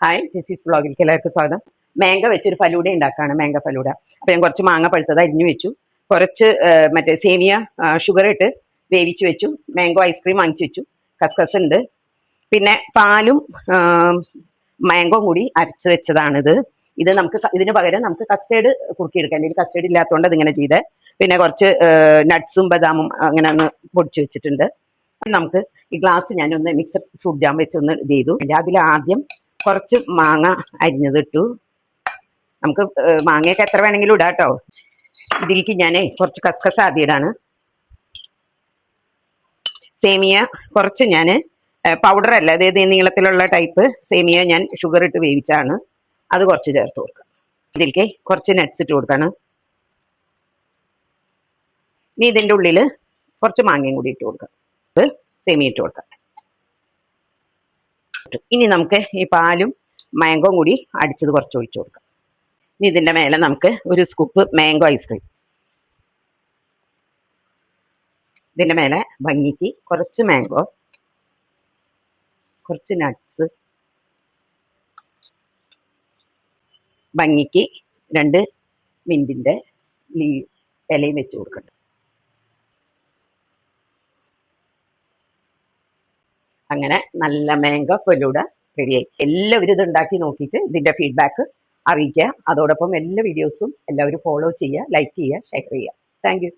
Hi ടിസീസ് വ്ളോഗിലേക്ക് എല്ലാവർക്കും സ്വാഗതം. മാംഗോ വെച്ചൊരു ഫലൂഡ ഉണ്ടാക്കുകയാണ്, മാംഗോ ഫലൂഡ. അപ്പോൾ ഞാൻ കുറച്ച് മാങ്ങ പഴുത്തത് അരിഞ്ഞു വെച്ചു, കുറച്ച് മറ്റേ സേമിയ ഷുഗർ ഇട്ട് വേവിച്ച് വെച്ചു, മാംഗോ ഐസ്ക്രീം വാങ്ങിച്ചു വെച്ചു, കസ്കസ് ഉണ്ട്, പിന്നെ പാലും മാംഗോ കൂടി അരച്ച് വെച്ചതാണിത്. ഇത് നമുക്ക് ഇതിന് പകരം നമുക്ക് കസ്റ്റേർഡ് കുറുക്കിയെടുക്കാം. എൻ്റെ കസ്റ്റേർഡ് ഇല്ലാത്തതുകൊണ്ട് അതിങ്ങനെ ചെയ്തേ. പിന്നെ കുറച്ച് നട്ട്സും ബദാമും അങ്ങനെ ഒന്ന് പൊടിച്ചു വെച്ചിട്ടുണ്ട്. നമുക്ക് ഈ ഗ്ലാസ് ഞാനൊന്ന് മിക്സഡ് ഫ്രൂട്ട് ജാം വെച്ചൊന്ന് ഇത് ചെയ്തു. അതിൽ ആദ്യം കുറച്ച് മാങ്ങ അരിഞ്ഞതിട്ടു. നമുക്ക് മാങ്ങയൊക്കെ എത്ര വേണമെങ്കിലും ഇടാം കേട്ടോ. ഇതിലേക്ക് ഞാൻ കുറച്ച് കസ്കസ് ആദ്യം ഇടാണ്. സേമിയ കുറച്ച് ഞാൻ പൗഡർ അല്ല, അതായത് നീളത്തിലുള്ള ടൈപ്പ് സേമിയ ഞാൻ ഷുഗർ ഇട്ട് വേവിച്ചാണ്, അത് കുറച്ച് ചേർത്ത് കൊടുക്കുക. ഇതിലേക്ക് കുറച്ച് നട്ട്സ് ഇട്ട് കൊടുക്കാണ്. ഇനി ഇതിൻ്റെ ഉള്ളിൽ കുറച്ച് മാങ്ങയും കൂടി ഇട്ട് കൊടുക്കാം, സേമിയ ഇട്ട് കൊടുക്കാം. ഇനി നമുക്ക് ഈ പാലും മാംഗോ കൂടി അടിച്ചത് കുറച്ച് ഒഴിച്ചു കൊടുക്കാം. ഇനി ഇതിൻ്റെ മേലെ നമുക്ക് ഒരു സ്കൂപ്പ് മാംഗോ ഐസ്ക്രീം, ഇതിൻ്റെ മേലെ ഭംഗിക്ക് കുറച്ച് മാംഗോ, കുറച്ച് നട്ട്സ്, ഭംഗിക്ക് 2 മിൻറ്റിൻ്റെ ഇലയും വെച്ച് കൊടുക്കണം. അങ്ങനെ നല്ല മാംഗോ ഫലൂഡ റെഡിയായി. എല്ലാവരും ഇത് ഉണ്ടാക്കി നോക്കിയിട്ട് ഇതിൻ്റെ ഫീഡ്ബാക്ക് അറിയിക്കുക. അതോടൊപ്പം എല്ലാ വീഡിയോസും എല്ലാവരും ഫോളോ ചെയ്യുക, ലൈക്ക് ചെയ്യുക, ഷെയർ ചെയ്യുക. Thank you.